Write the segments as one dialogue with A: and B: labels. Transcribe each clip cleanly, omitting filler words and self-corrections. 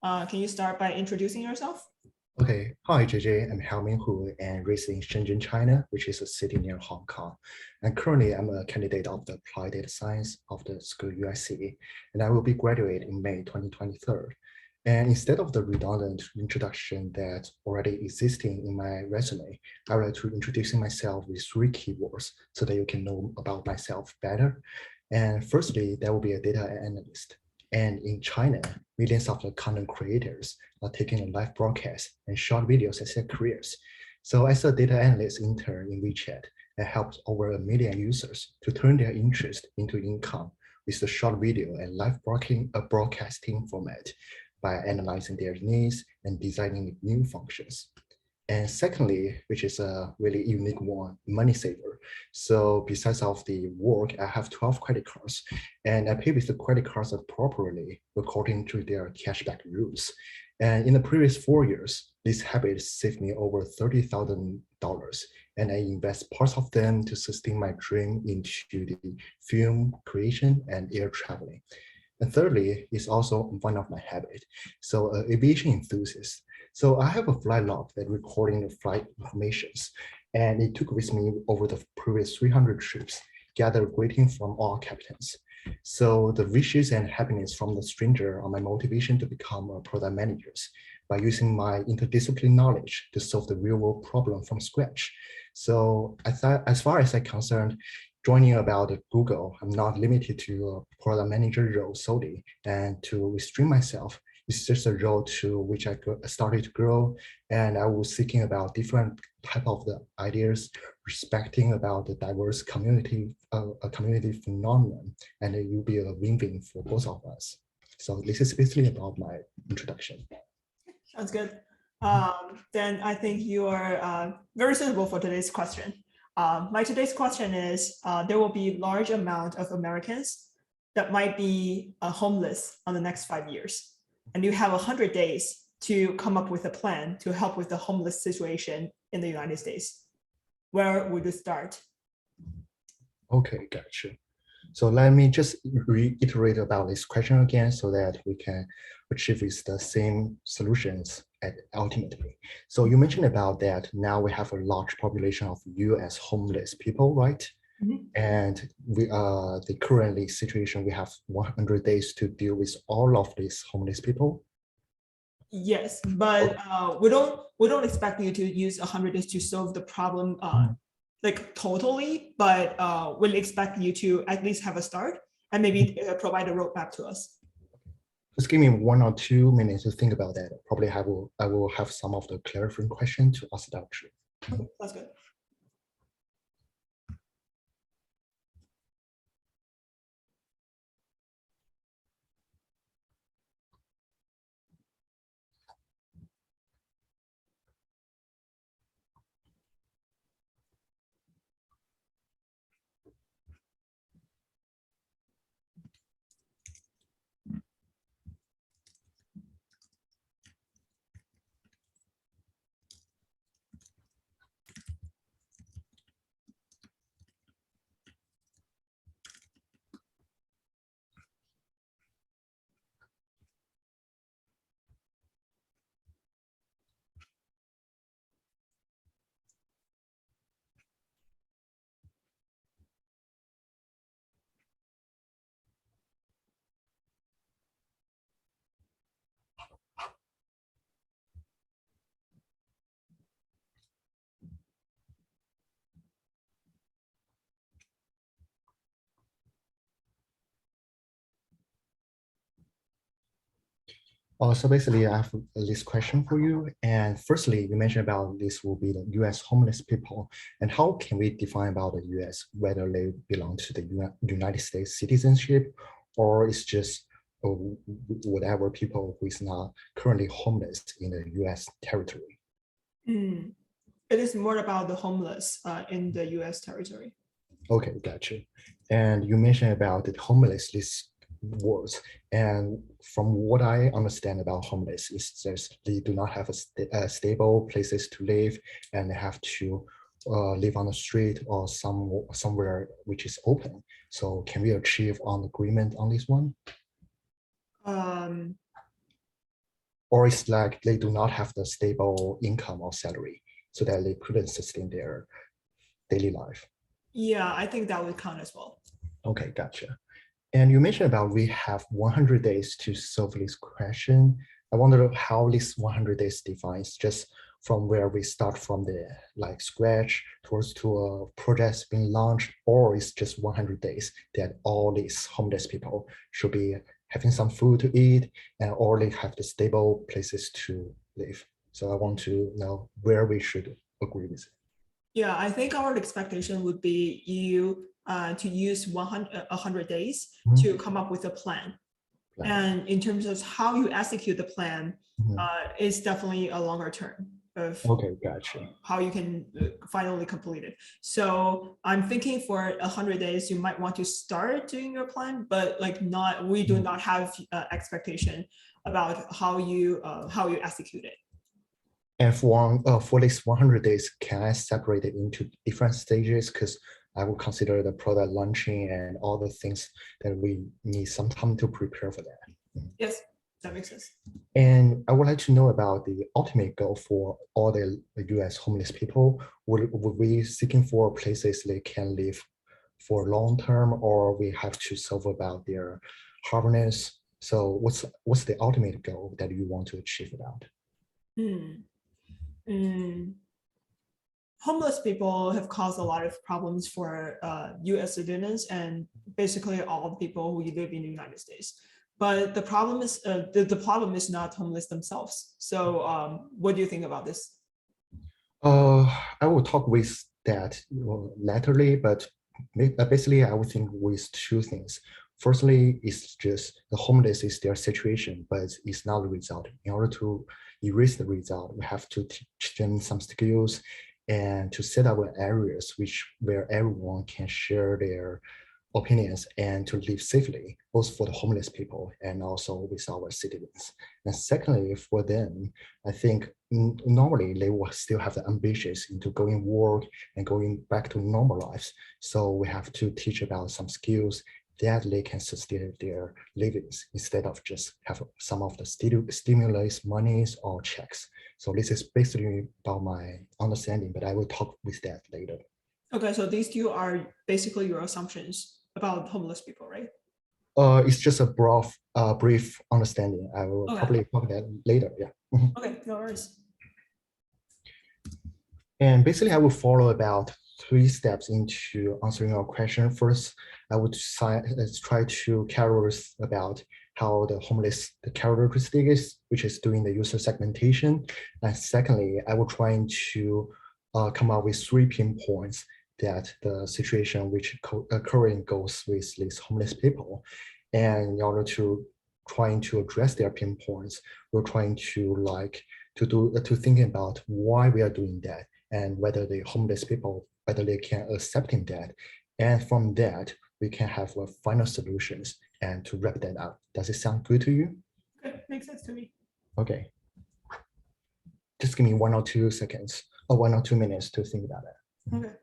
A: Can you start by introducing yourself?
B: Okay, hi JJ, I'm Haoming Hu and raised in Shenzhen, China, which is a city near Hong Kong. And currently I'm a candidate of the Applied Data Science of the school USC, and I will be graduating in May 2023. And instead of the redundant introduction that already existing in my resume, I would like to introducing myself with 3 keywords so that you can know about myself better. And firstly, there will be a data analyst. And in China, millions of the content creators are taking a live broadcast and short videos as their careers. So as a data analyst intern in WeChat, I helped over 1 million users to turn their interest into income with the short video and live broadcasting format by analyzing their needs and designing new functions. And secondly, which is a really unique one, money saver. So besides of the work, I have 12 credit cards and I pay with the credit cards appropriately according to their cashback rules. And in the previous 4 years, this habit saved me over $30,000 and I invest parts of them to sustain my dream into the film creation and air traveling. And thirdly, is also one of my habits. So aviation enthusiast. So I have a flight log that recording the flight informations, and it took with me over the previous 300 trips, gathered greetings from all captains. So the wishes and happiness from the stranger are my motivation to become a product manager by using my interdisciplinary knowledge to solve the real world problem from scratch. So I thought, as far as I'm concerned, joining about Google, I'm not limited to a product manager role solely, and to restrain myself, it's just a role to which I started to grow, and I was seeking about different type of the ideas, respecting about the diverse community, a community phenomenon, and it will be a win-win for both of us. So this is basically about my introduction.
A: Sounds good. Then I think you are very suitable for today's question. My today's question is, there will be large amount of Americans that might be homeless on the next 5 years. And you have 100 days to come up with a plan to help with the homeless situation in the United States. Where would you start?
B: Okay, gotcha. So let me just reiterate about this question again so that we can achieve with the same solutions ultimately. So you mentioned about that now we have a large population of US homeless people, right? Mm-hmm. And we the currently situation, we have 100 days to deal with all of these homeless people.
A: Yes, but we don't expect you to use 100 days to solve the problem like totally, but we'll expect you to at least have a start and maybe provide a roadmap to us.
B: Just give me 1 or 2 minutes to think about that. Probably I will have some of the clarifying questions to ask Dr.
A: Okay, that's good.
B: So basically, I have this question for you. And firstly, you mentioned about this will be the US homeless people. And how can we define about the US, whether they belong to the United States citizenship, or it's just whatever people who is not currently homeless in the US territory?
A: It is more about the homeless in the US territory.
B: Okay, gotcha. And you mentioned about the homeless words, and from what I understand about homeless is just they do not have a stable places to live, and they have to live on the street or somewhere which is open. So can we achieve an agreement on this one? or it's like they do not have the stable income or salary, so that they couldn't sustain their daily life.
A: Yeah, I think that would count as well.
B: Okay, gotcha. And you mentioned about we have 100 days to solve this question. I wonder how this 100 days defines just from where we start from the like scratch towards to a project being launched, or it's just 100 days that all these homeless people should be having some food to eat and or they have the stable places to live. So I want to know where we should agree with it.
A: Yeah, I think our expectation would be you to use 100 days to come up with a plan.
B: Plan.
A: And in terms of how you execute the plan,
B: Mhm.
A: is definitely a longer term of
B: Okay, gotcha.
A: how you can finally complete it. So I'm thinking for 100 days, you might want to start doing your plan, but like not, we do not have expectation about how you execute it.
B: And for this 100 days, can I separate it into different stages? Because I will consider the product launching and all the things that we need some time to prepare for that.
A: Yes, that makes sense.
B: And I would like to know about the ultimate goal for all the US homeless people. Would we seeking for places they can live for long term, or we have to solve about their harmless? So what's the ultimate goal that you want to achieve about?
A: Homeless people have caused a lot of problems for US citizens and basically all people who live in the United States. But the problem is the problem is not homeless themselves. So what do you think about this?
B: I will talk with that laterally, but basically I would think with two things. Firstly, it's just the homeless is their situation, but it's not the result. In order to erase the result, we have to teach them some skills and to set up areas where everyone can share their opinions and to live safely, both for the homeless people and also with our citizens. And secondly, for them, I think normally they will still have the ambitions into going work and going back to normal lives. So we have to teach about some skills that they can sustain their livings instead of just have some of the stimulus monies or checks. So this is basically about my understanding, but I will talk with that later.
A: Okay, so these two are basically your assumptions about homeless people, right?
B: It's just a brief understanding. I will probably talk that later. Yeah.
A: Okay, no worries.
B: And basically, I will follow about 3 steps into answering your question. First, I would try to carry about how the characteristic is, which is doing the user segmentation. And secondly, I will try to come up with 3 pinpoints that the situation which occurring goes with these homeless people. And in order to trying to address their pinpoints, we're trying to to think about why we are doing that and whether the homeless people, whether they can accepting that. And from that, we can have final solutions and to wrap that up. Does it sound good to you?
A: Okay, makes sense to me.
B: Okay. Just give me 1 or 2 seconds or 1 or 2 minutes to think about it.
A: Okay.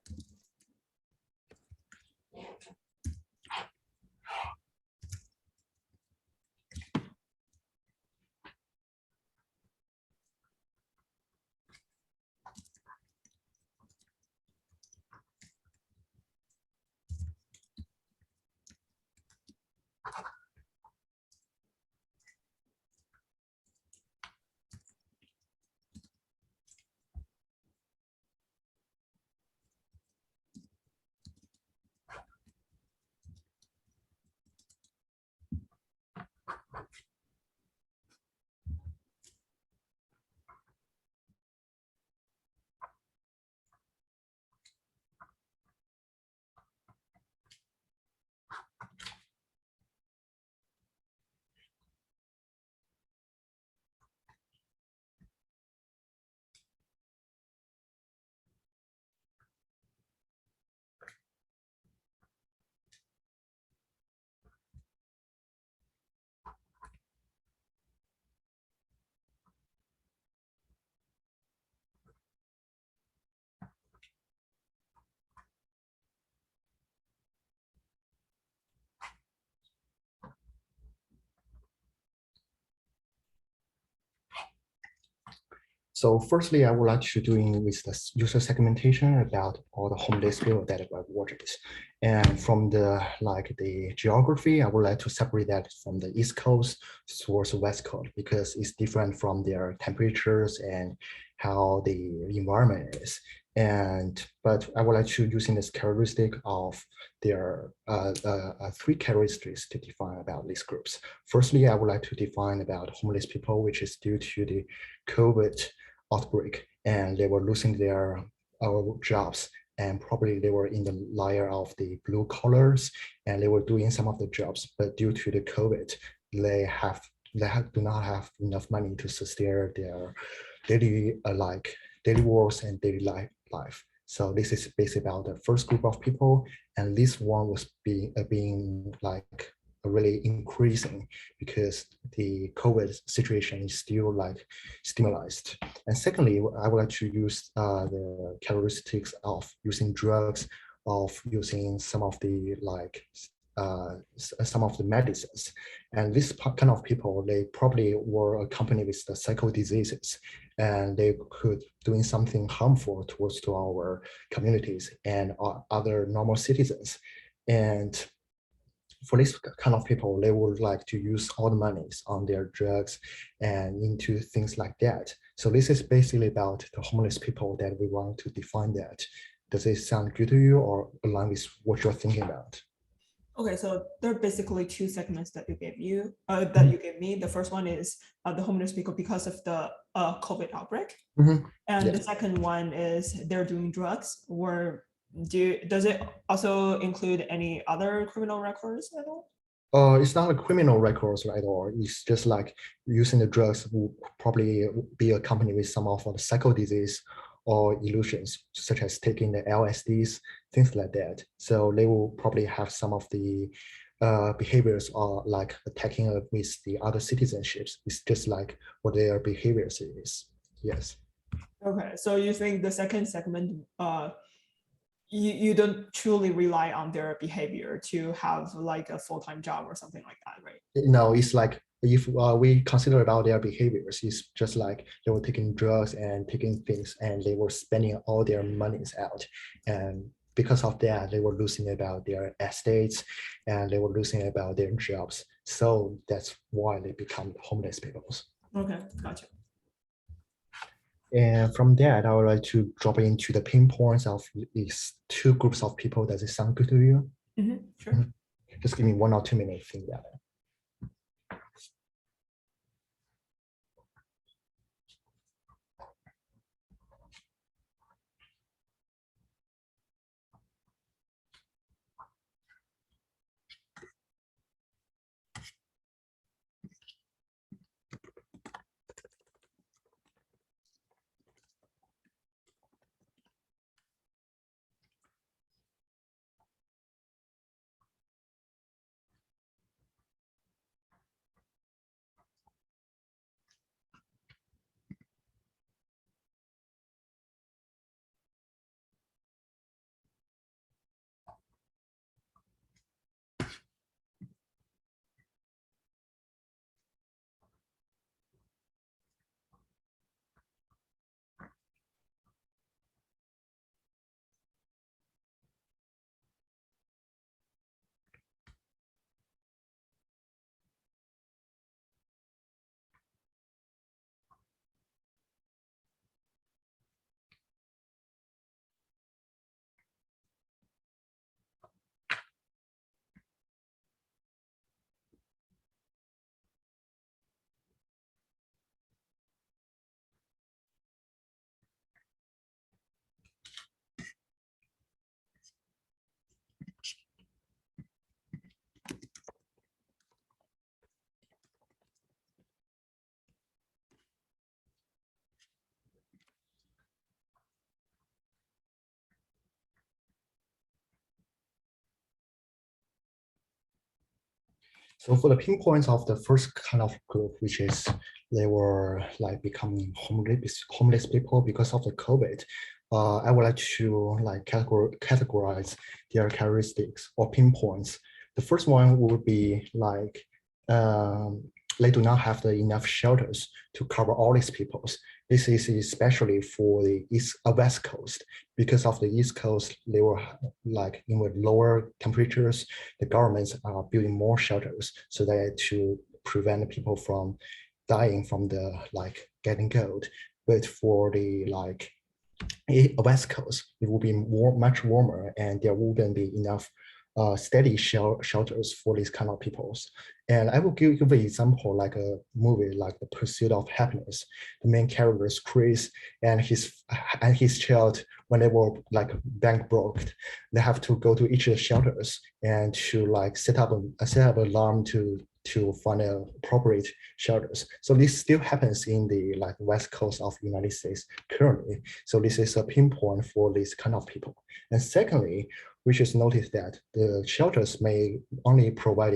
B: So firstly, I would like to doing with the user segmentation about all the homeless people that were waters. And from the geography, I would like to separate that from the East Coast towards the West Coast because it's different from their temperatures and how the environment is. But I would like to using this characteristic of their three characteristics to define about these groups. Firstly, I would like to define about homeless people, which is due to the COVID outbreak, and they were losing their jobs, and probably they were in the layer of the blue collars, and they were doing some of the jobs, but due to the COVID, they do not have enough money to sustain their daily daily works and daily life. So this is basically about the first group of people, and this one was being like really increasing because the COVID situation is still like stimulated. And secondly, I would like to use the characteristics of using drugs, of using some of the some of the medicines. And this kind of people, they probably were accompanied with the psycho diseases, and they could doing something harmful towards to our communities and other normal citizens. And for this kind of people, they would like to use all the monies on their drugs and into things like that. So this is basically about the homeless people that we want to define that. Does it sound good to you or align with what you're thinking about?
A: Okay, so there are basically two segments that you gave me. The first one is the homeless people because of the COVID outbreak, and
B: Yeah.
A: the second one is they're doing drugs. Or does it also include any other criminal records at all?
B: It's not a criminal records at all. It's just like using the drugs will probably be accompanied with some of the psycho disease or illusions, such as taking the LSDs, things like that. So they will probably have some of the behaviors or like attacking with the other citizenships. It's just like what their behaviors is. Yes.
A: Okay, so you think the second segment, you don't truly rely on their behavior to have like a full-time job or something like that, right?
B: No, it's like if we consider about their behaviors, it's just like they were taking drugs and taking things, and they were spending all their monies out, and because of that, they were losing about their estates, and they were losing about their jobs. So that's why they become homeless people.
A: Okay, gotcha.
B: And from that, I would like to drop into the pinpoints of these two groups of people. Does it sound good to you?
A: Sure.
B: Just give me 1 or 2 minutes to think about it. So for the pinpoints of the first kind of group, which is they were like becoming homeless people because of the COVID, I would like to like categorize their characteristics or pinpoints. The first one would be like they do not have the enough shelters to cover all these peoples. This is especially for the West Coast. Because of the East Coast, they were like in with lower temperatures, the governments are building more shelters so that to prevent people from dying from the like getting cold. But for the like West Coast, it will be much warmer, and there wouldn't be enough steady shelters for these kind of peoples. And I will give you an example, like a movie like The Pursuit of Happiness. The main character is Chris and his child, when they were like bankrupt, they have to go to each of the shelters and to like set up an alarm to find appropriate shelters. So this still happens in the like West Coast of the United States currently. So this is a pinpoint for this kind of people. And secondly, we should notice that the shelters may only provide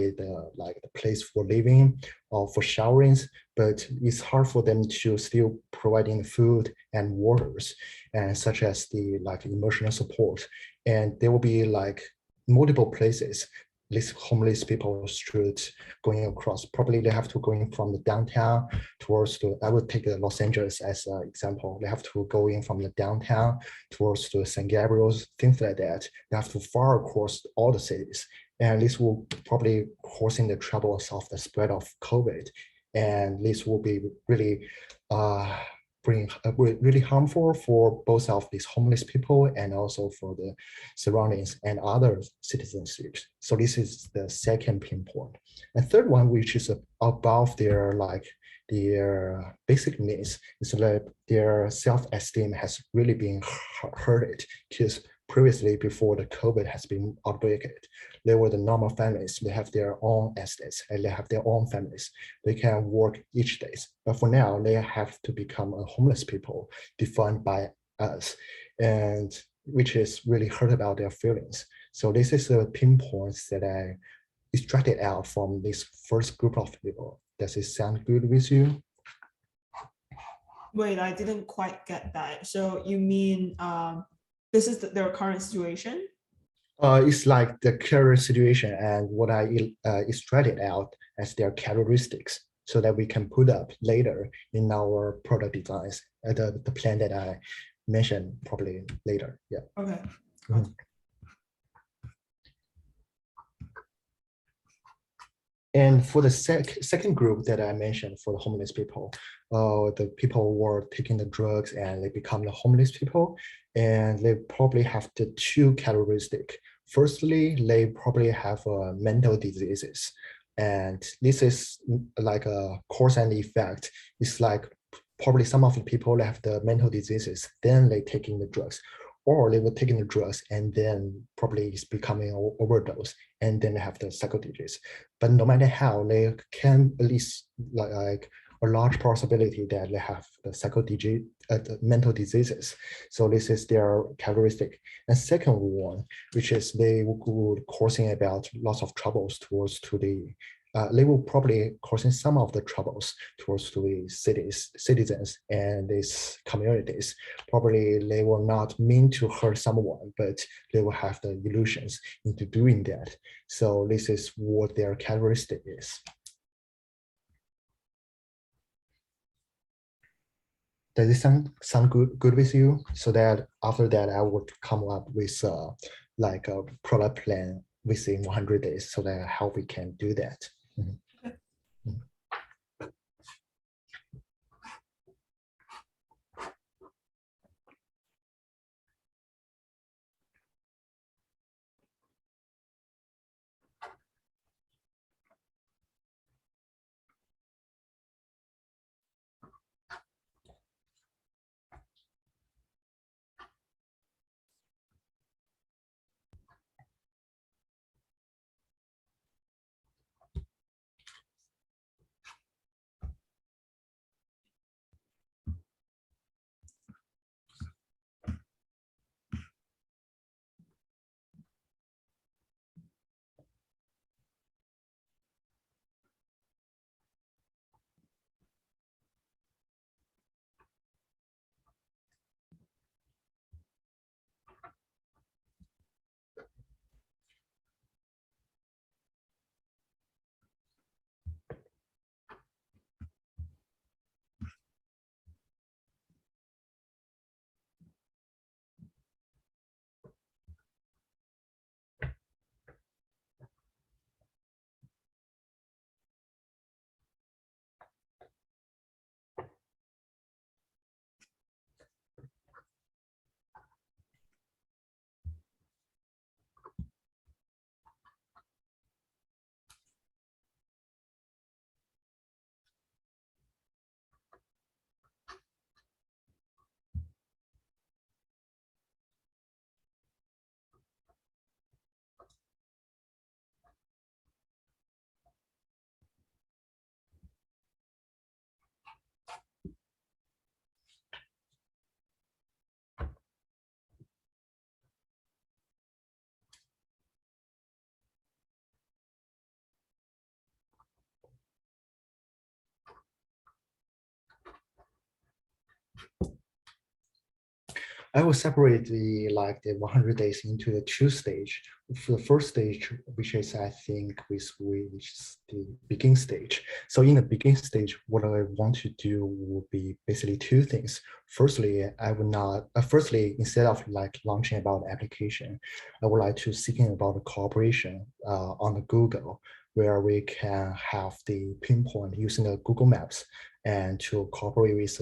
B: like the place for living or for showering, but it's hard for them to still providing food and waters, and such as the like emotional support. And there will be like multiple places these homeless people should going across. Probably they have to go in from the downtown towards the, I would take Los Angeles as an example. They have to go in from the downtown towards the San Gabriel's, things like that. They have to far across all the cities. And this will probably causing the troubles of the spread of COVID. And this will be really really harmful for both of these homeless people and also for the surroundings and other citizenships. So this is the second pinpoint. And third one, which is above their like their basic needs, is that their self-esteem has really been hurted, because previously before the COVID has been outbreak, they were the normal families. They have their own estates and they have their own families. They can work each day. But for now, they have to become a homeless people defined by us, and which is really hurt about their feelings. So this is the pinpoints that I extracted out from this first group of people. Does it sound good with you?
A: Wait, I didn't quite get that. So you mean this is their current situation?
B: It's like the current situation and what I extracted out as their characteristics, so that we can put up later in our product designs, the plan that I mentioned probably later. Yeah.
A: Okay.
B: Mhm. And for the second group that I mentioned, for the homeless people, the people were taking the drugs and they become the homeless people, and they probably have the two characteristics. Firstly, they probably have mental diseases, and this is like a cause and effect. It's like probably some of the people that have the mental diseases, then they taking the drugs, or they were taking the drugs and then probably it's becoming an overdose, and then they have the psychosis. But no matter how, they can at least like a large possibility that they have the the mental diseases. So this is their characteristic. And second one, which is they would causing about lots of troubles towards to the they will probably causing some of the troubles towards to the citizens and these communities. Probably they will not mean to hurt someone, but they will have the illusions into doing that. So this is what their characteristic is. Does it sound good with you? So that after that, I would come up with like a product plan within 100 days, so that how we can do that. Mhm. Mhm. I will separate the 100 days into the two stage. For the first stage, which is I think which is the begin stage. So in the begin stage, what I want to do will be basically two things. Firstly, I would not. Firstly, instead of launching about application, I would like to seeking about a cooperation on the Google, where we can have the pinpoint using the Google Maps and to cooperate with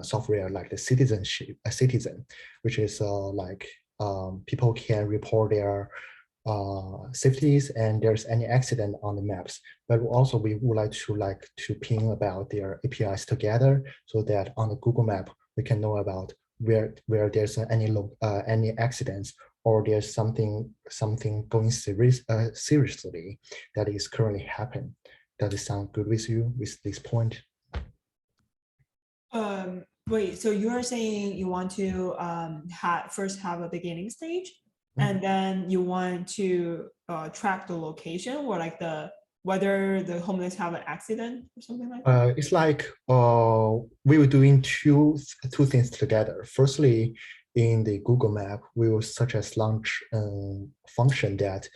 B: software like the citizenship, a citizen, which is people can report their safeties and there's any accident on the maps. But also we would like to ping about their APIs together so that on the Google Map we can know about where there's any accidents or there's something going seriously that is currently happening. Does it sound good with you with this point?
A: Wait, so you are saying you want to first have a beginning stage, and then you want to track the location or whether the homeless have an accident or something like that?
B: It's like we were doing two things together. Firstly, in the Google Map, we will such as launch a function that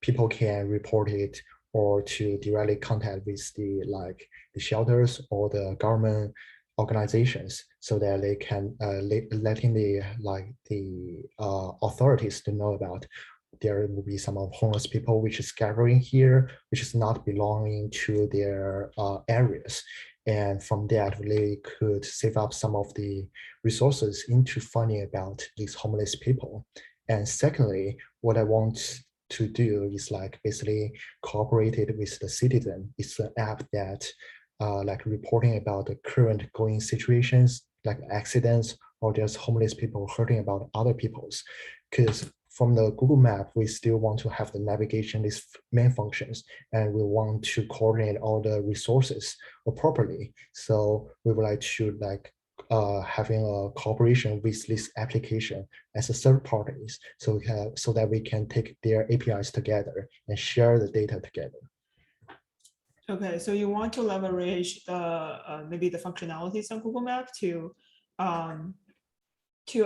B: people can report it or to directly contact with the shelters or the government organizations so that they can letting the authorities to know about there will be some of homeless people which is gathering here, which is not belonging to their areas. And from that, they could save up some of the resources into finding about these homeless people. And secondly, what I want to do is basically cooperated with the citizen. It's an app that reporting about the current going situations like accidents or there's homeless people hurting about other people's. Because from the Google Map, we still want to have the navigation list main functions, and we want to coordinate all the resources properly. So we would like to having a cooperation with this application as a third parties, so that we can take their APIs together and share the data together.
A: Okay, so you want to leverage the maybe the functionalities on Google Map to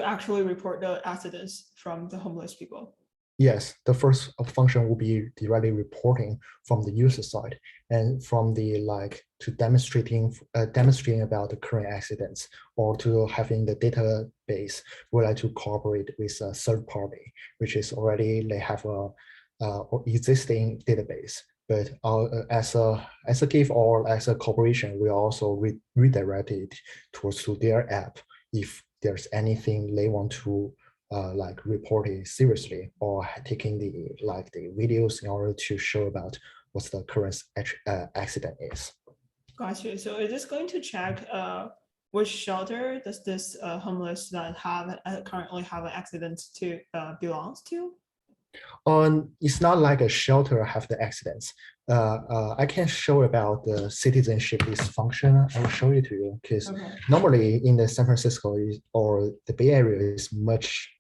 A: actually report the accidents from the homeless people.
B: Yes, the first function will be directly reporting from the user side, and from the to demonstrating about the current accidents or to having the database. We like to cooperate with a third party, which is already they have a existing database. But as a gift or as a corporation, we also redirect it to their app if there's anything they want to report it seriously or taking the videos in order to show about what the current accident is.
A: Gotcha. So is this going to check which shelter does this homeless that currently have an accident to belongs to?
B: It's not like a shelter have the accidents. I can show about the citizenship list function. I will show it to you because normally in the San Francisco or the Bay Area is much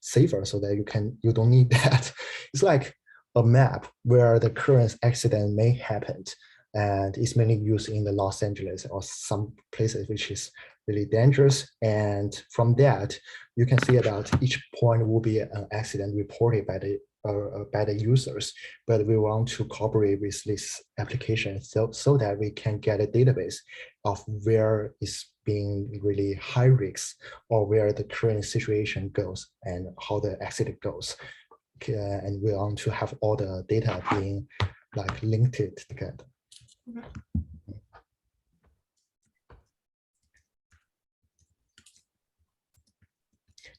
B: safer, so that you don't need that. It's like a map where the current accident may happen, and it's mainly used in the Los Angeles or some places which is really dangerous. And from that, you can see about each point will be an accident reported by the users. But we want to cooperate with this application so that we can get a database of where is being really high risk or where the current situation goes and how the accident goes. And we want to have all the data being linked together. Okay.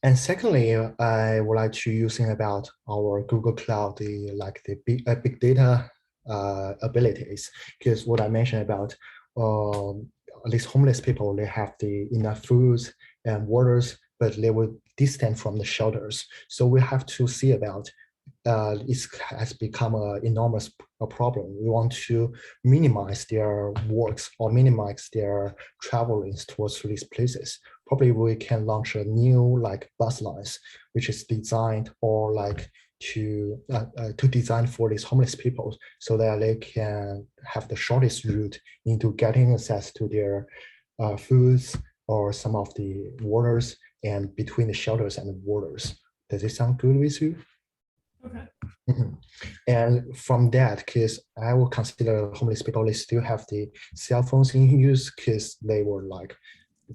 B: And secondly, I would like to using about our Google Cloud, the big data abilities, because what I mentioned about these homeless people, they have the enough foods and waters, but they were distant from the shelters. So we have to see about it has become an enormous problem. We want to minimize their works or minimize their travelings towards these places. Probably we can launch a new bus lines, which is designed or to design for these homeless people so that they can have the shortest route into getting access to their foods or some of the waters and between the shelters and the borders. Does it sound good with you?
A: Okay.
B: And from that, because I will consider homeless people, they still have the cell phones in use because they were like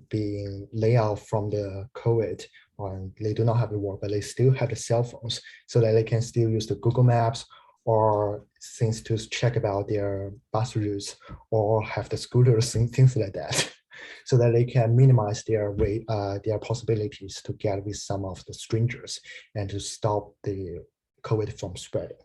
B: being laid out from the COVID, and they do not have the work, but they still have the cell phones so that they can still use the Google Maps or things to check about their bus routes or have the scooters and things like that. So that they can minimize their possibilities to get with some of the strangers and to stop the COVID from spreading.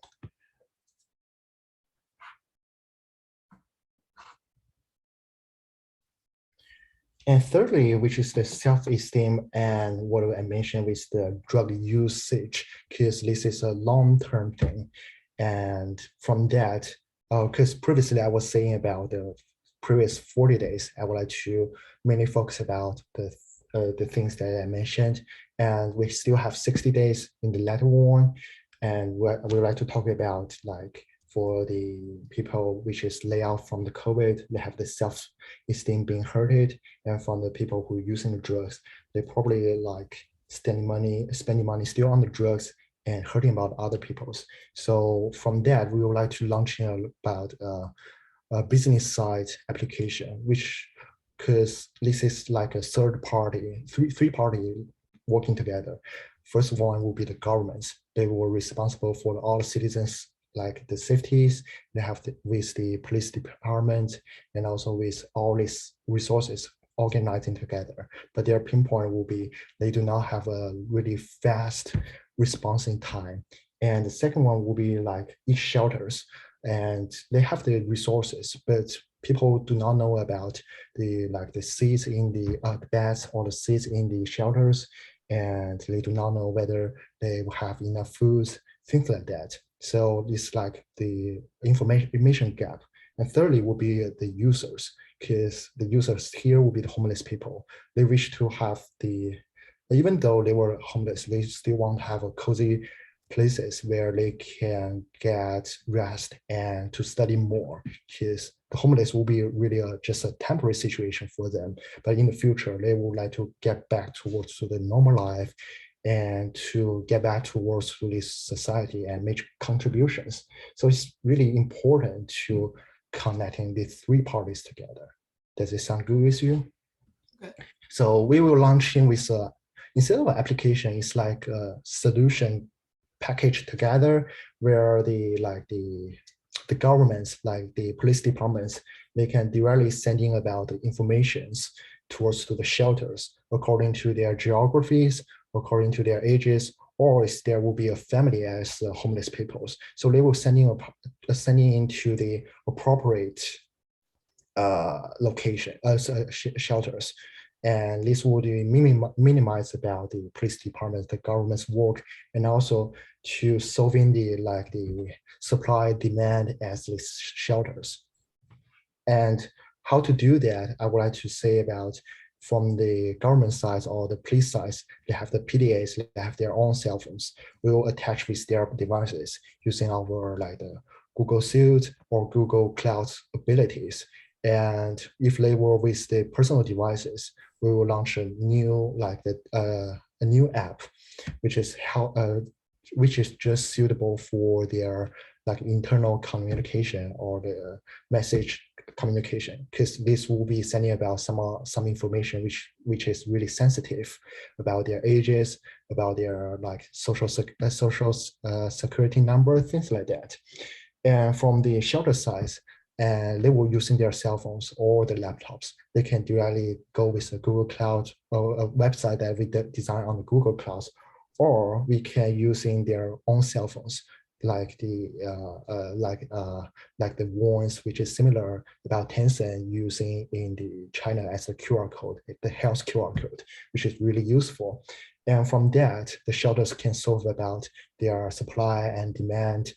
B: And thirdly, which is the self-esteem and what I mentioned with the drug usage, because this is a long-term thing. And from that, because previously I was saying about the previous 40 days, I would like to mainly focus about the things that I mentioned. And we still have 60 days in the latter one. And we would like to talk about like for the people which is laid out from the COVID, they have the self-esteem being hurted. And from the people who are using the drugs, they probably like spending money still on the drugs and hurting about other people's. So from that, we would like to launch about a business side application, which because this is like a third party, three party working together. First one will be the governments. They were responsible for all citizens like the safeties they have with the police department and also with all these resources organizing together. But their pinpoint will be they do not have a really fast responding time. And the second one will be like each shelters, and they have the resources, but people do not know about the seats in the beds or the seats in the shelters, and they do not know whether they will have enough food, things like that. So it's like the information gap. And thirdly will be the users, because the users here will be the homeless people. They wish to have even though they were homeless, they still want to have a cozy places where they can get rest and to study more, because the homeless will be really just a temporary situation for them. But in the future, they would like to get back towards to the normal life and to get back towards to this society and make contributions. So it's really important to connecting the three parties together. Does it sound good with you?
A: Okay.
B: So we will launch in with instead of an application, it's like a solution packaged together where the governments, like the police departments, they can directly send in about the informations towards to the shelters according to their geographies, according to their ages, or if there will be a family as homeless peoples. So they will sending into the appropriate location, shelters. And this would minimize about the police department, the government's work, and also to solving the supply demand as these shelters. And how to do that, I would like to say about from the government side or the police side, they have the PDAs, they have their own cell phones. We will attach with their devices using our like the Google Suite or Google Cloud abilities. And if they were with the personal devices, we will launch a new a new app, which is which is just suitable for their like internal communication or the message communication, because this will be sending about some information which is really sensitive about their ages, about their like social security number, things like that. And from the shelter side, and they were using their cell phones or the laptops, they can directly go with a Google Cloud or a website that we design on the Google Cloud, or we can using their own cell phones, like the ones which is similar about Tencent using in the China as a QR code, the health QR code, which is really useful. And from that, the shelters can solve about their supply and demand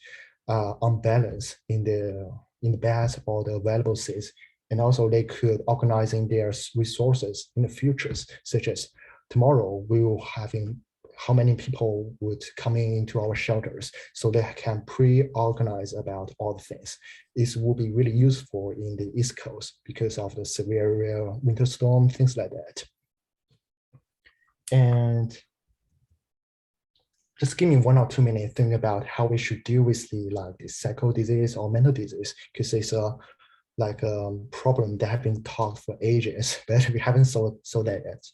B: unbalance in the beds or the available seats. And also they could organizing their resources in the futures, such as tomorrow we will having how many people would come into our shelters, so they can pre-organize about all the things. This will be really useful in the East Coast because of the severe winter storm, things like that. And just give me 1 or 2 minutes think about how we should deal with the psycho disease or mental disease, because it's a problem that have been taught for ages, but we haven't solved that yet.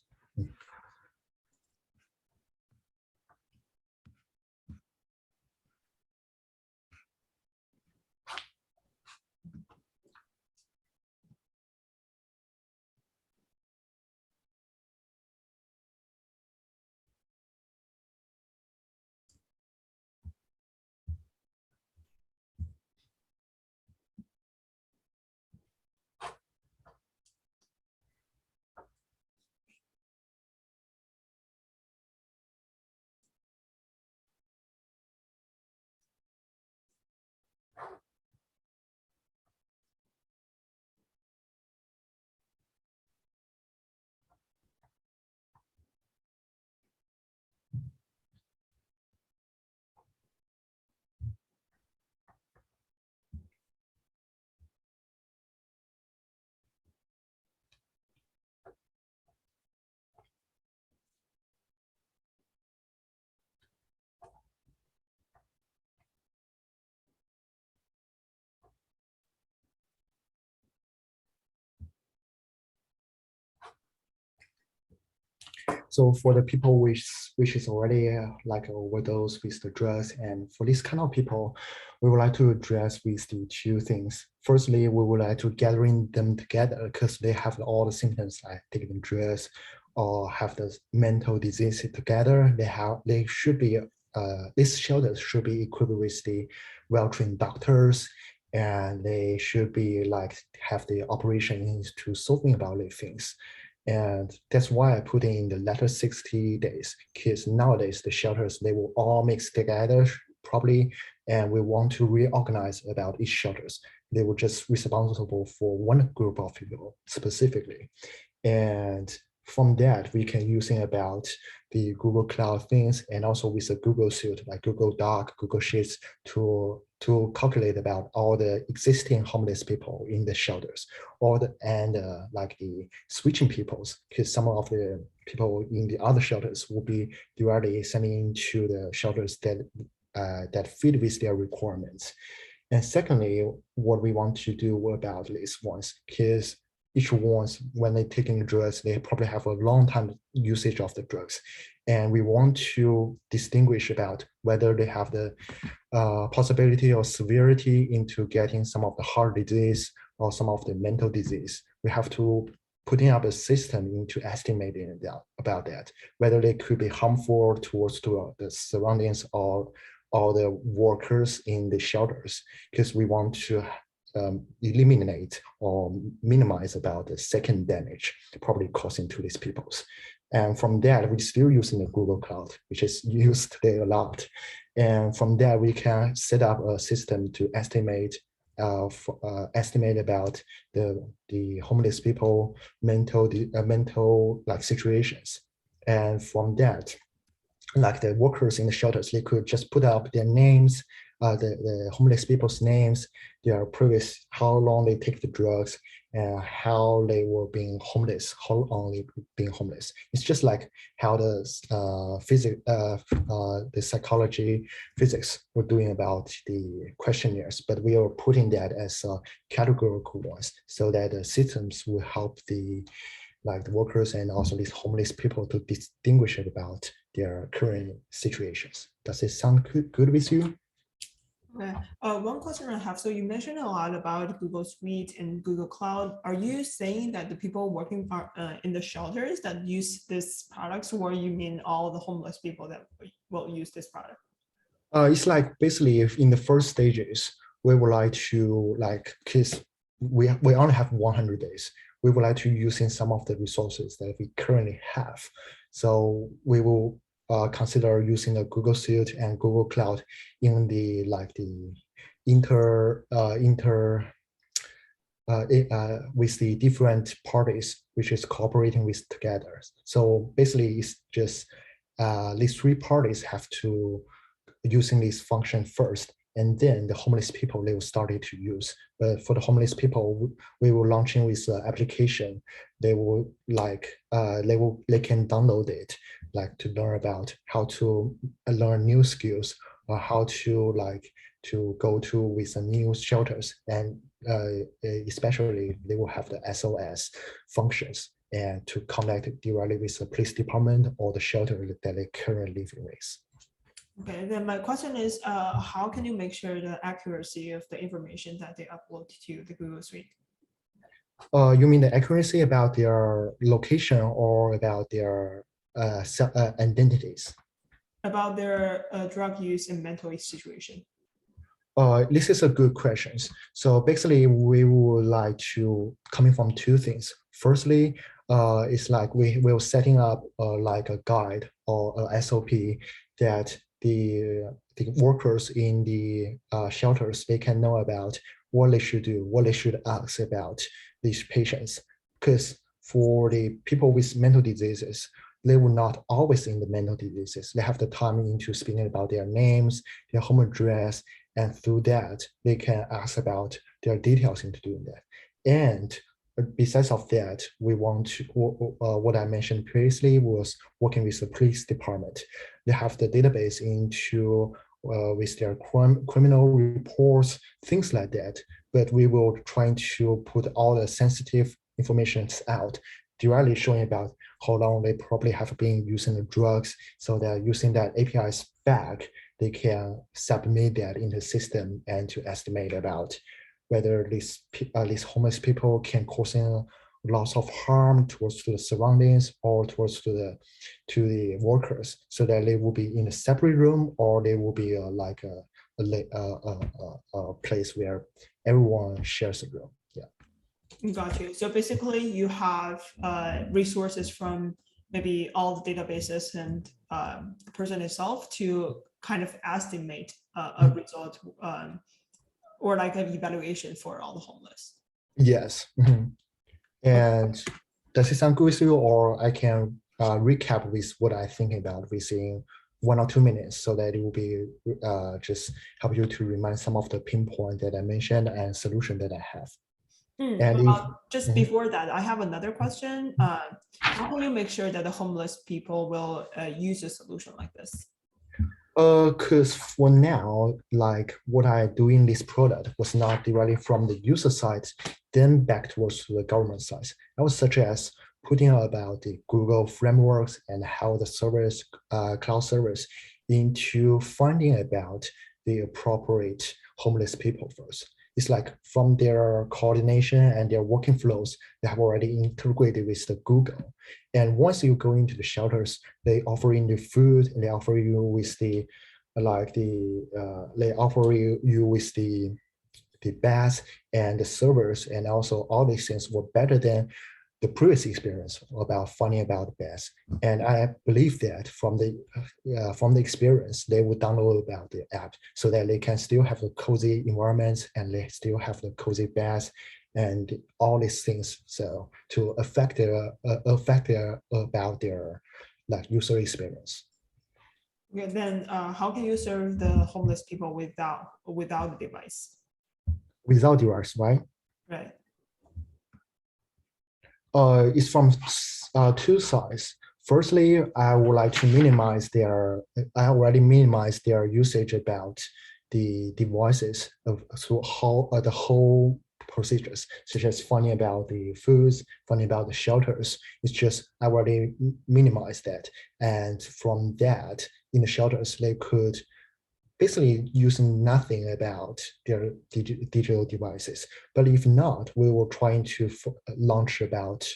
B: So for the people which is already overdose with the drugs, and for this kind of people, we would like to address with the 2 things. Firstly, we would like to gathering them together because they have all the symptoms like taking drugs or have the mental disease together. They should be these shelters should be equipped with the well-trained doctors, and they should be have the operation to solving about these things. And that's why I put in the latter 60 days, because nowadays the shelters, they will all mix together probably, and we want to reorganize about each shelters. They were just responsible for one group of people specifically. And from that, we can using about the Google Cloud things, and also with the Google Suite like Google Doc, Google Sheets to calculate about all the existing homeless people in the shelters, and the switching peoples, because some of the people in the other shelters will be directly sending to the shelters that fit with their requirements. And secondly, what we want to do about these ones, because each ones, when they're taking drugs, they probably have a long time usage of the drugs. And we want to distinguish about whether they have the possibility or severity into getting some of the heart disease or some of the mental disease. We have to putting up a system into estimating about that, whether they could be harmful towards the surroundings or the workers in the shelters, because we want to eliminate or minimize about the second damage probably causing to these peoples. And from that, we're still using the Google Cloud, which is used today a lot. And from there, we can set up a system to estimate about the homeless people mental situations. And from that, like the workers in the shelters, they could just put up their names, the homeless people's names, their previous, how long they take the drugs, and how they were being homeless, how long they being homeless. It's just like how the psychology, physics were doing about the questionnaires, but we are putting that as categorical ones so that the systems will help the workers and also these homeless people to distinguish about their current situations. Does it sound good with you?
A: Okay. One question I have. So you mentioned a lot about Google Suite and Google Cloud. Are you saying that the people working in the shelters that use these products, or you mean all the homeless people that will use this product?
B: It's like basically if in the first stages, we would like to because we only have 100 days. We would like to using some of the resources that we currently have. So we will consider using the Google Suite and Google Cloud in the with the different parties which is cooperating with together. So basically, it's just these 3 parties have to using this function first, and then the homeless people, they will started to use. But for the homeless people, we will launching with application. They will they can download it, like to learn about how to learn new skills, or how to to go to with some new shelters, and especially they will have the SOS functions and to connect directly with the police department or the shelter that they currently living with.
A: Okay, then my question is, how can you make sure the accuracy of the information that they upload to the Google Suite?
B: You mean the accuracy about their location or about their identities?
A: About their drug use and mental situation.
B: This is a good question. So basically, we would like to coming from two things. Firstly, it's like we will setting up like a guide or a SOP that the workers in the shelters, they can know about what they should do, what they should ask about these patients. Because for the people with mental diseases, they will not always in the mental diseases. They have the time into speaking about their names, their home address, and through that, they can ask about their details into doing that. And besides of that, we want to, what I mentioned previously was working with the police department. They have the database into with their criminal reports, things like that. But we will try to put all the sensitive information out, directly showing about how long they probably have been using the drugs, so that using that API's back, they can submit that in the system and to estimate about whether these homeless people can cause lots of harm towards the surroundings or towards to the workers, so that they will be in a separate room or they will be like a place where everyone shares a room. Yeah.
A: Got you. So basically, you have resources from maybe all the databases and the person itself to kind of estimate a result or like an evaluation for all the homeless.
B: Yes. Mm-hmm. And does it sound good with you, or I can recap with what I think about within 1 or 2 minutes, so that it will be just help you to remind some of the pinpoint that I mentioned and solution that I have. And
A: just before that, I have another question. How can you make sure that the homeless people will use a solution like this?
B: Because for now, like what I do in this product was not directly from the user side, then back towards the government side. I would suggest putting about the Google frameworks and how the service, cloud service, into finding about the appropriate homeless people first. It's like from their coordination and their working flows, they have already integrated with the Google. And once you go into the shelters, they offer you the food and they offer you with the, they offer you with the beds and the servers, and also all these things were better than the previous experience about finding about the beds. And I believe that from the experience, they will download about the app so that they can still have the cozy environments and they still have the cozy beds and all these things. So to affect their about their like user experience.
A: Okay, then how can you serve the homeless people without the device?
B: Without device, right?
A: Right.
B: It's from two sides. Firstly, I would like to minimize their, I already minimized their usage about the devices through the whole procedures, such as finding about the foods, finding about the shelters. It's just I already minimized that. And from that, in the shelters, they could basically using nothing about their digital devices. But if not, we will try to launch about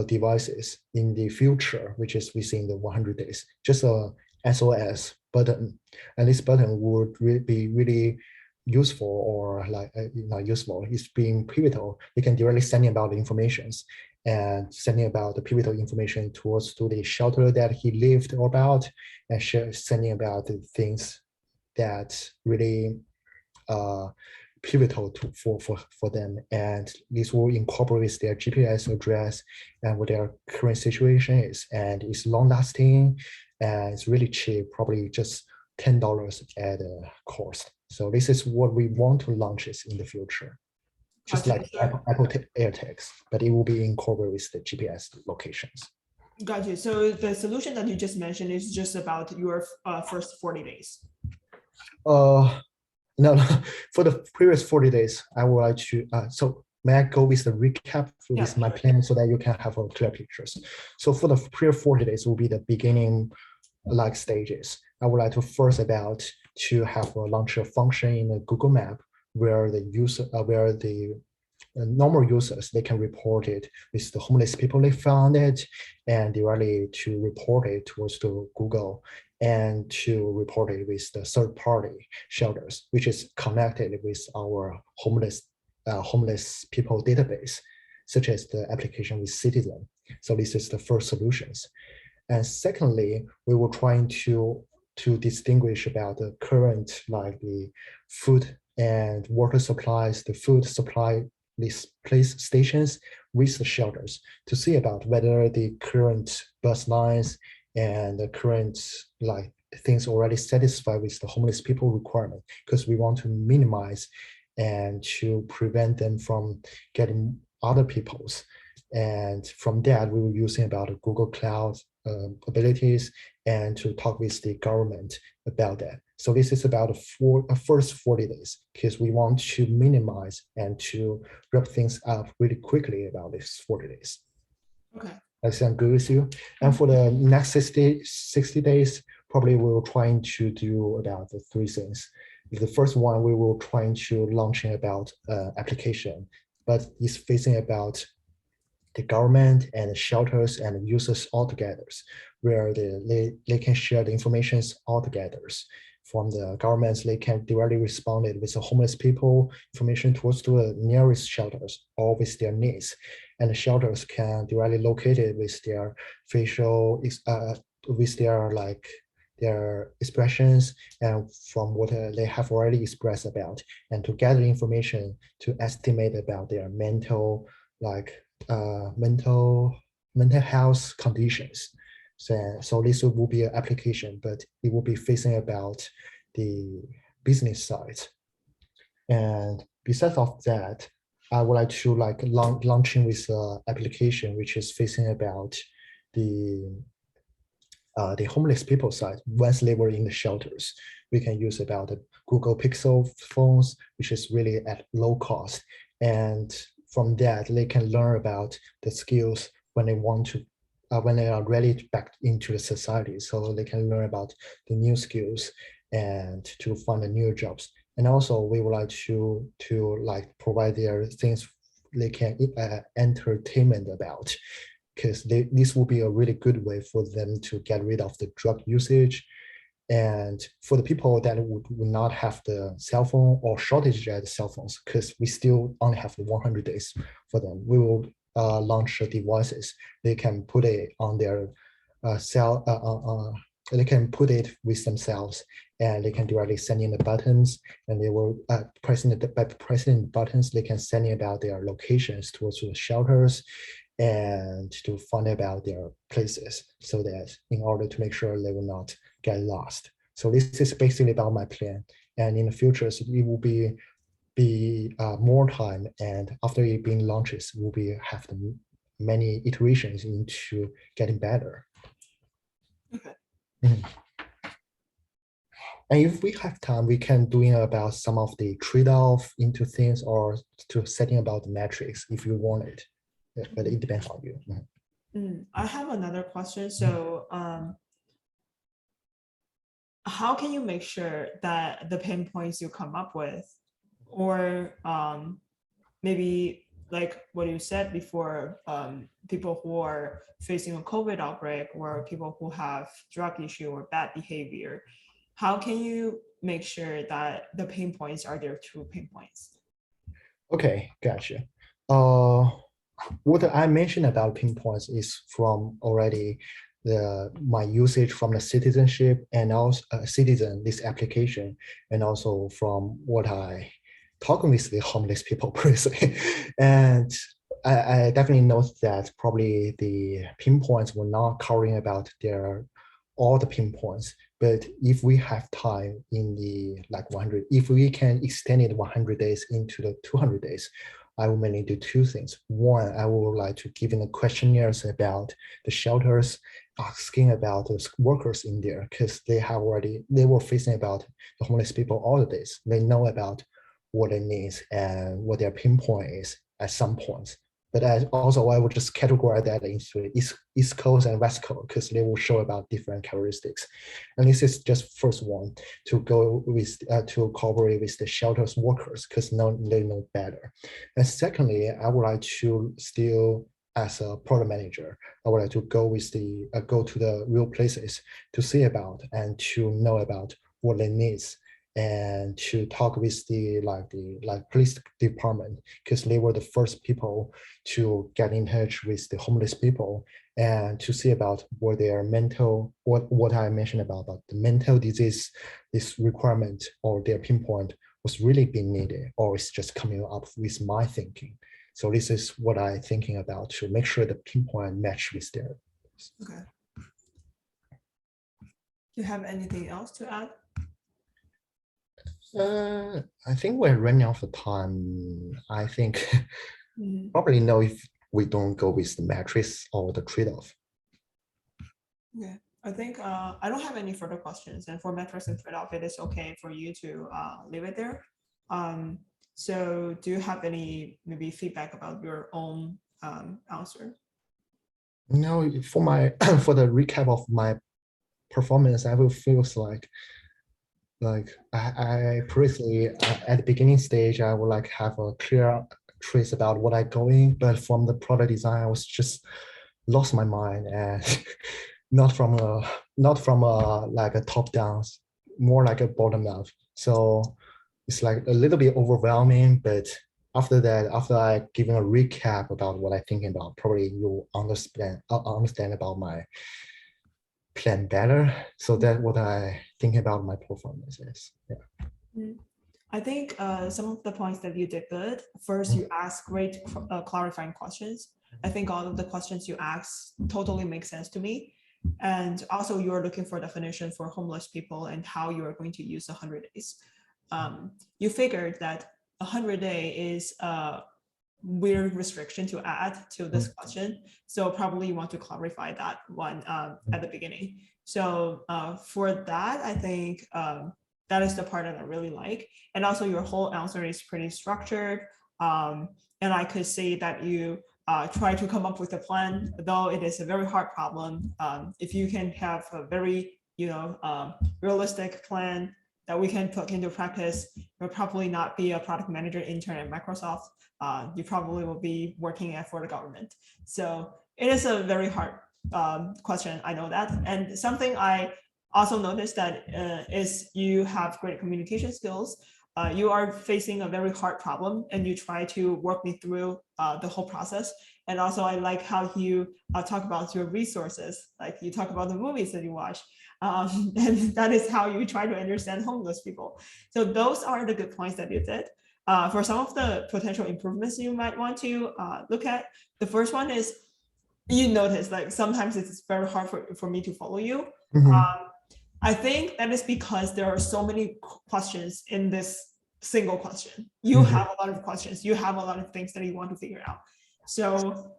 B: devices in the future, which is within the 100 days, just a SOS button. And this button would be really useful, or like not useful, it's being pivotal. You can directly send about the informations and sending about the pivotal information towards to the shelter that he lived about, and sending about the things that really pivotal for them. And this will incorporate their GPS address and what their current situation is. And it's long lasting and it's really cheap, probably just $10 at a cost. So this is what we want to launch is in the future. Just
A: Gotcha.
B: like Apple AirTags, but it will be incorporated with the GPS locations.
A: Got you. So the solution that you just mentioned is just about your first 40 days.
B: No, for the previous 40 days, I would like to, so may I go with the recap with my plan so that you can have a clear pictures. So for the previous 40 days will be the beginning like stages. I would like to first about to have a launcher function in the Google Map where the user, where the normal users, they can report it with the homeless people they found it and directly to report it towards the Google and to report it with the third-party shelters, which is connected with our homeless people database, such as the application with Citizen. So this is the first solutions. And secondly, we were trying to distinguish about the current, like the food and water supplies, the food supply these place stations with the shelters to see about whether the current bus lines and the current like things already satisfy with the homeless people requirement, because we want to minimize and to prevent them from getting other people's. And from that, we were using about Google Cloud abilities and to talk with the government about that. So this is about a first 40 days, because we want to minimize and to wrap things up really quickly about this 40 days.
A: Okay.
B: That sound good with you? And for the next 60 days, probably we will trying to do about the three things. The first one, we will trying to launching about application, but it's facing about the government and the shelters and users all together, where they can share the information all together. From the governments, they can directly respond with the homeless people information towards to the nearest shelters or with their needs. And the shelters can directly locate it with their facial, with their like their expressions and from what they have already expressed about, and to gather information to estimate about their mental health conditions. So this will be an application, but it will be facing about the business side. And besides of that, I would like to launching with an application which is facing about the homeless people side. Once they were in the shelters, we can use about the Google Pixel phones, which is really at low cost. And from that, they can learn about the skills when they want to, when they are ready back into the society. So they can learn about the new skills and to find the new jobs. And also we would like to like provide their things they can entertainment about, because this will be a really good way for them to get rid of the drug usage. And for the people that would not have the cell phone or shortage of cell phones, because we still only have 100 days for them, we will launch devices. They can put it on their they can put it with themselves, and they can directly send in the buttons, and they will by pressing the buttons, they can send in about their locations towards the shelters and to find about their places, so that in order to make sure they will not get lost. So this is basically about my plan. And in the future, so it will be more time, and after it being launches, we'll be have the many iterations into getting better.
A: Okay.
B: Mm-hmm. And if we have time, we can doing about some of the trade-off into things, or to setting about the metrics if you want it. But it depends on you. Mm-hmm.
A: I have another question. So how can you make sure that the pain points you come up with, or maybe like what you said before, people who are facing a COVID outbreak or people who have drug issue or bad behavior, how can you make sure that the pain points are their true pain points?
B: Okay, gotcha. What I mentioned about pain points is from already my usage from the citizenship and also Citizen, this application, and also from what I talking with the homeless people personally. And I definitely noticed that probably the pinpoints were not covering about all the pinpoints, But if we have time in the like 100, if we can extend it 100 days into the 200 days, I will mainly do two things. One, I would like to give in the questionnaires about the shelters, asking about the workers in there, because they were facing about the homeless people all the days. They know about what they need and what their pinpoint is at some points. But I would just categorize that into East Coast and West Coast because they will show about different characteristics. And this is just first one to go with to cooperate with the shelters workers because they know better. And secondly, I would like to still as a product manager, I would like to go with go to the real places to see about and to know about what they need and to talk with the police department because they were the first people to get in touch with the homeless people and to see about what their mental what I mentioned about the mental disease this requirement or their pinpoint was really being needed or it's just coming up with my thinking. So this is what I'm thinking about to make sure the pinpoint match with their.
A: Okay. Do you have anything else to add?
B: I think we're running out of time. I think probably no if we don't go with the matrix or the trade-off.
A: Okay, I think I don't have any further questions. And for matrix and trade-off, it is okay for you to leave it there. So do you have any maybe feedback about your own answer?
B: No, for my for the recap of my performance, I will feel like I previously at the beginning stage, I would like have a clear trace about what I'm going, but from the product design, I was just lost my mind and not from a like a top down, more like a bottom up. So it's like a little bit overwhelming, but after that, after I giving a recap about what I'm thinking about, probably you'll understand about my plan better. So that's what I think about my performance is. Yeah.
A: I think some of the points that you did good. First, you asked great clarifying questions. I think all of the questions you asked totally make sense to me. And also you're looking for definition for homeless people and how you are going to use 100 days. You figured that 100 day is a weird restriction to add to this question. So probably you want to clarify that one at the beginning. So for that, I think that is the part that I really like. And also your whole answer is pretty structured. And I could see that you try to come up with a plan, though it is a very hard problem. If you can have a very, realistic plan that we can put into practice, you'll probably not be a product manager intern at Microsoft. You probably will be working for the government. So it is a very hard question. I know that. And something I also noticed that is you have great communication skills. You are facing a very hard problem and you try to work me through the whole process. And also I like how you talk about your resources, like you talk about the movies that you watch. And that is how you try to understand homeless people. So those are the good points that you did. For some of the potential improvements you might want to look at, the first one is you notice like sometimes it's very hard for me to follow you. I think that is because there are so many questions in this single question. You have a lot of questions. You have a lot of things that you want to figure out. So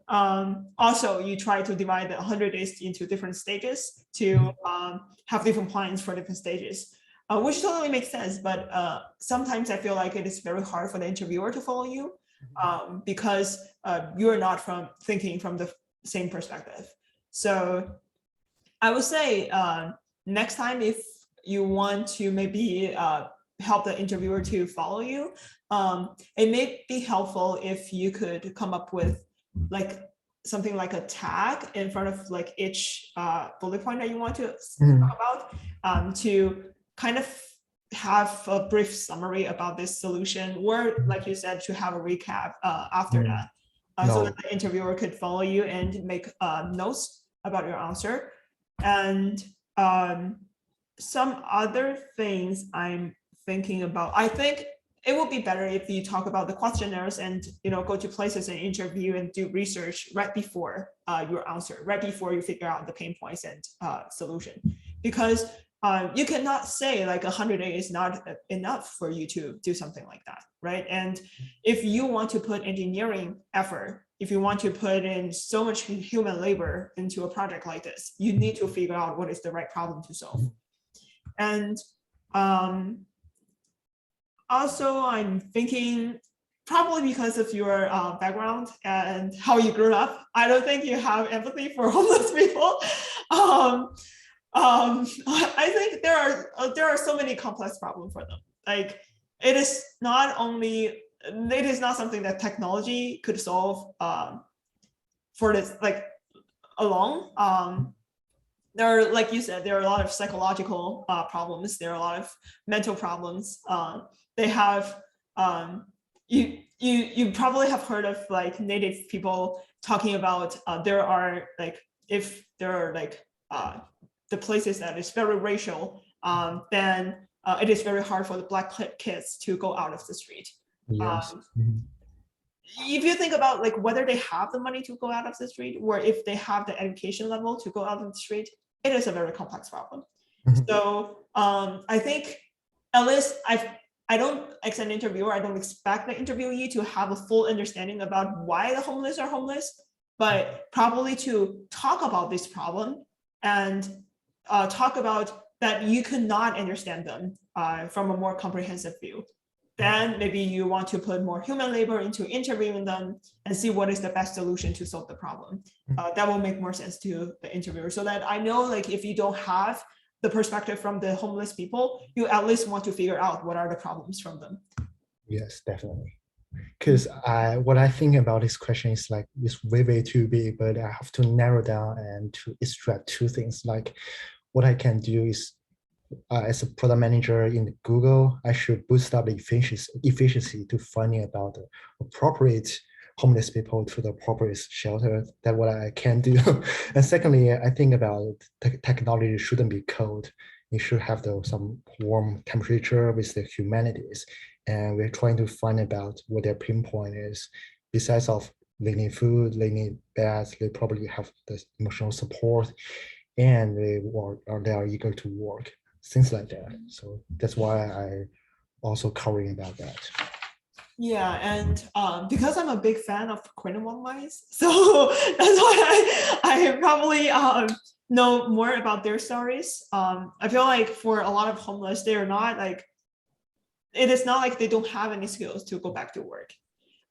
A: also you try to divide the 100 days into different stages to have different plans for different stages, which totally makes sense. But sometimes I feel like it is very hard for the interviewer to follow you because you're not thinking from the same perspective. So I would say next time, if you want to maybe help the interviewer to follow you, it may be helpful if you could come up with like something like a tag in front of like each bullet point that you want to talk about to kind of have a brief summary about this solution, or like you said, to have a recap after that, so that the interviewer could follow you and make notes about your answer. And some other things I'm thinking about, I think it would be better if you talk about the questionnaires and go to places and interview and do research right before your answer, right before you figure out the pain points and solution. Because you cannot say like 100 days is not enough for you to do something like that, right? And if you want to put engineering effort, if you want to put in so much human labor into a project like this, you need to figure out what is the right problem to solve. And also, I'm thinking, probably because of your background and how you grew up, I don't think you have empathy for homeless people. I think there are so many complex problems for them. Like it is not something that technology could solve for this like alone. There are, like you said, there are a lot of psychological problems. There are a lot of mental problems. They have you probably have heard of like native people talking about there are like if there are like the places that is very racial, then it is very hard for the Black kids to go out of the street.
B: Yes.
A: If you think about like whether they have the money to go out of the street or if they have the education level to go out of the street, it is a very complex problem. So I think at least I don't, as an interviewer, I don't expect the interviewee to have a full understanding about why the homeless are homeless, but probably to talk about this problem and talk about that you cannot understand them from a more comprehensive view. Then maybe you want to put more human labor into interviewing them and see what is the best solution to solve the problem. That will make more sense to the interviewer, so that I know like if you don't have the perspective from the homeless people, you at least want to figure out what are the problems from them.
B: Yes, definitely. Because what I think about this question is like it's way too big, but I have to narrow down and to extract two things. Like what I can do is as a product manager in Google, I should boost up the efficiency to finding about the appropriate homeless people to the appropriate shelter. That's what I can do. And secondly, I think about technology shouldn't be cold. It should have some warm temperature with the humanities. And we're trying to find about what their pinpoint is. Besides of they need food, they need beds, they probably have the emotional support, and they are eager to work, things like that. So that's why I also covering about that.
A: Yeah, and because I'm a big fan of Quinamon mice, so that's why I probably know more about their stories. I feel like for a lot of homeless, they are not like, it is not like they don't have any skills to go back to work.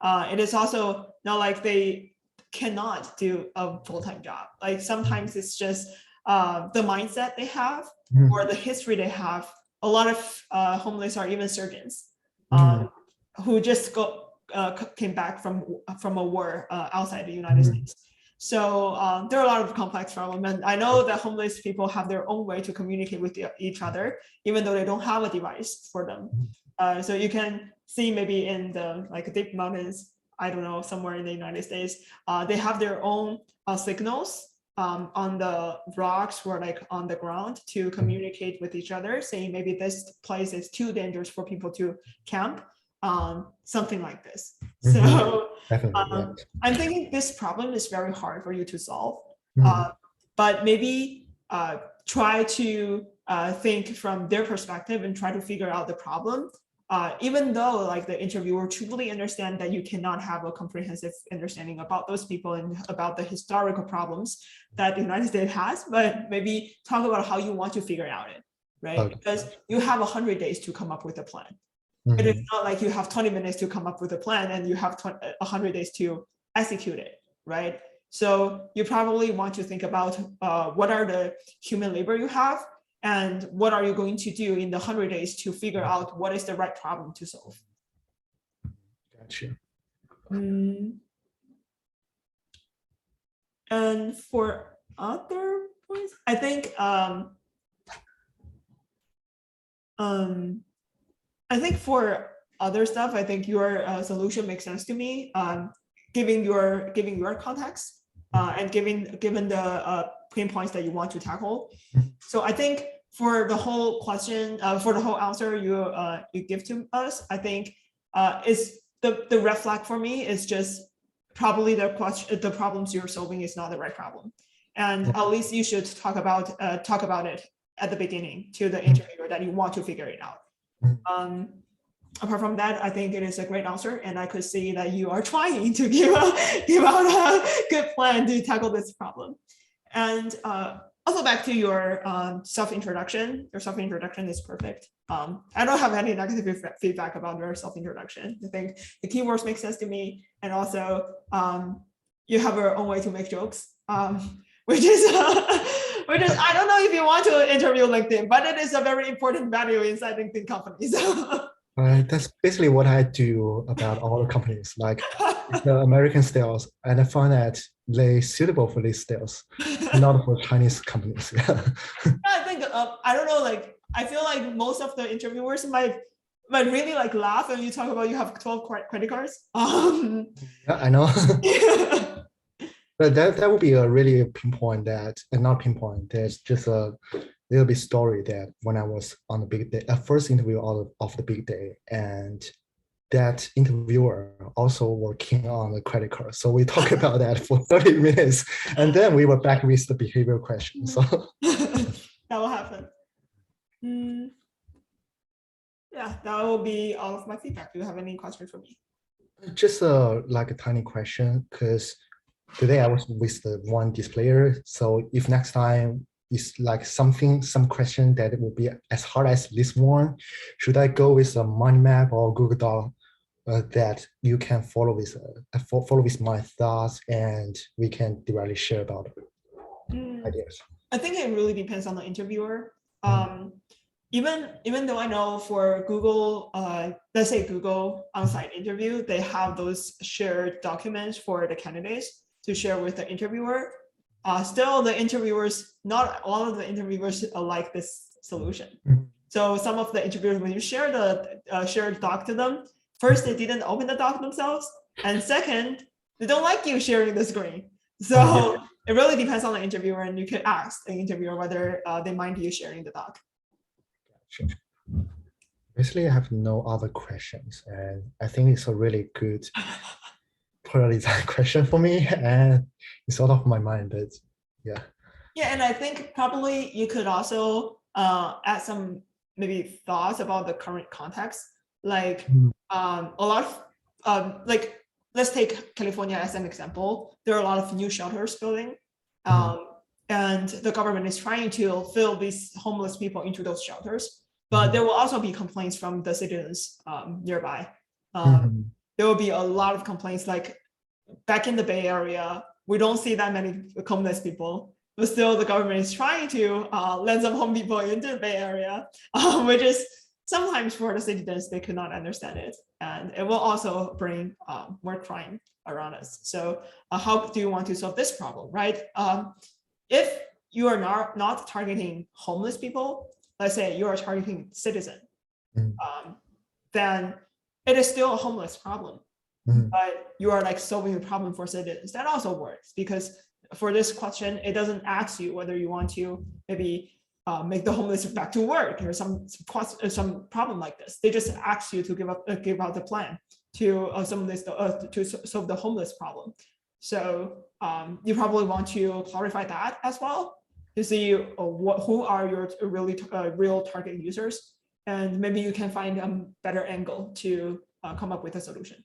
A: It is also not like they cannot do a full-time job. Like sometimes it's just the mindset they have or the history they have. A lot of homeless are even surgeons who just came back from a war outside the United States. So there are a lot of complex problems, and I know that homeless people have their own way to communicate with each other, even though they don't have a device for them. So you can see maybe in the like deep mountains, I don't know, somewhere in the United States, they have their own signals on the rocks or like on the ground to communicate with each other, saying maybe this place is too dangerous for people to camp. Something like this. So I'm thinking this problem is very hard for you to solve, but maybe try to think from their perspective and try to figure out the problem. Even though like the interviewer truly understand that you cannot have a comprehensive understanding about those people and about the historical problems that the United States has, but maybe talk about how you want to figure out it, right? Because you have 100 days to come up with a plan. It is not like you have 20 minutes to come up with a plan and you have 100 days to execute it, right? So you probably want to think about what are the human labor you have and what are you going to do in the 100 days to figure out what is the right problem to solve.
B: Gotcha.
A: And for other points, I think for other stuff, I think your solution makes sense to me. Giving your context and given the pain points that you want to tackle. So I think for the whole question, for the whole answer you give to us, I think is the red flag for me is just probably the problems you're solving is not the right problem, and at least you should talk about it at the beginning to the interviewer that you want to figure it out. Apart from that, I think it is a great answer, and I could see that you are trying to give out a good plan to tackle this problem. And also back to your self-introduction. Your self-introduction is perfect. I don't have any negative feedback about your self-introduction. I think the keywords make sense to me, and also you have your own way to make jokes, which is I don't know if you want to interview LinkedIn, but it is a very important value inside LinkedIn companies.
B: That's basically what I do about all the companies, like the American styles, and I find that they suitable for these styles, not for Chinese companies.
A: I think I don't know, like I feel like most of the interviewers might really like laugh when you talk about you have 12 credit cards.
B: Yeah, I know. But that would be a really pinpoint that, and not pinpoint. There's just a little bit story that when I was on the big day, first interview of the big day, and that interviewer also working on the credit card. So we talked about that for 30 minutes, and then we were back with the behavioral question. So
A: that will happen. Yeah, that will be all of my feedback. Do you have any questions for me?
B: just like a tiny question, because today I was with the one displayer. So if next time it's like some question that it will be as hard as this one, should I go with a mind map or Google Doc that you can follow with my thoughts, and we can directly share about ideas?
A: I think it really depends on the interviewer. Even though I know for Google, let's say Google on-site interview, they have those shared documents for the candidates to share with the interviewer. Still, the interviewers, not all of the interviewers like this solution. So some of the interviewers, when you share the shared doc to them, first they didn't open the doc themselves, and second, they don't like you sharing the screen. So it really depends on the interviewer, and you could ask the interviewer whether they mind you sharing the doc.
B: Sure. Basically, I have no other questions, and I think it's a really good product design question for me, and it's out of my mind, but yeah.
A: Yeah, and I think probably you could also add some maybe thoughts about the current context, like a lot of like, let's take California as an example. There are a lot of new shelters building, and the government is trying to fill these homeless people into those shelters. But there will also be complaints from the citizens nearby. There will be a lot of complaints, like back in the Bay Area, we don't see that many homeless people, but still the government is trying to let some home people into the Bay Area, which is sometimes for the citizens, they could not understand it. And it will also bring more crime around us. So how do you want to solve this problem, right? If you are not targeting homeless people, let's say you are targeting citizen, then it is still a homeless problem. But you are like solving the problem for citizens. That also works, because for this question, it doesn't ask you whether you want to maybe make the homeless back to work or some problem like this. They just ask you to give out the plan to to solve the homeless problem. So you probably want to clarify that as well, to see who are your real target users, and maybe you can find a better angle to come up with a solution.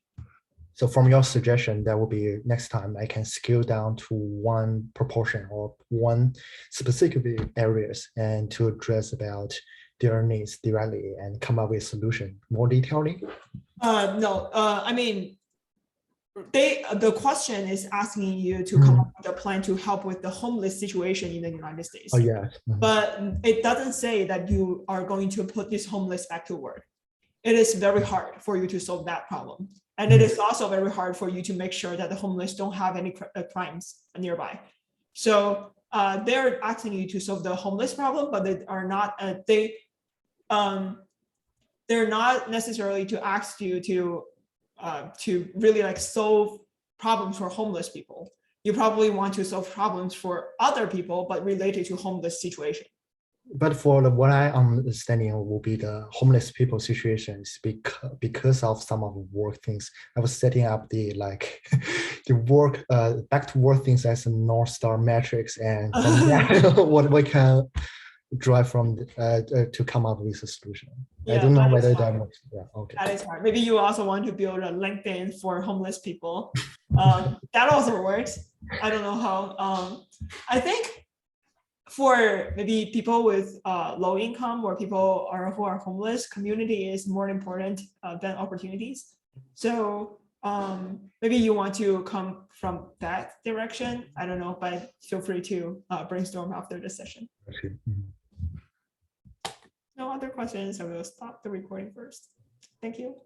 B: So from your suggestion, that will be next time I can scale down to one proportion or one specific areas and to address about their needs directly and come up with a solution more detailedly?
A: No, I mean, the question is asking you to come up with a plan to help with the homeless situation in the United States.
B: Oh, yeah.
A: But it doesn't say that you are going to put this homeless back to work. It is very hard for you to solve that problem. And it is also very hard for you to make sure that the homeless don't have any crimes nearby. So they're asking you to solve the homeless problem, but they are not, they're not necessarily to ask you to really like solve problems for homeless people. You probably want to solve problems for other people, but related to homeless situation.
B: But for what I am understanding will be the homeless people situations because of some of the work things. I was setting up the the work back to work things as a North Star metrics, and from that, what we can drive from to come up with a solution. I
A: Yeah,
B: don't know
A: that is
B: whether that
A: hard.
B: works. Yeah, okay.
A: That is hard. Maybe you also want to build a LinkedIn for homeless people. That also works. I don't know how. I think for maybe people with low income or people who are homeless, community is more important than opportunities. So maybe you want to come from that direction. I don't know, but feel free to brainstorm after the session.
B: Okay. Mhm.
A: No other questions, I will stop the recording first. Thank you.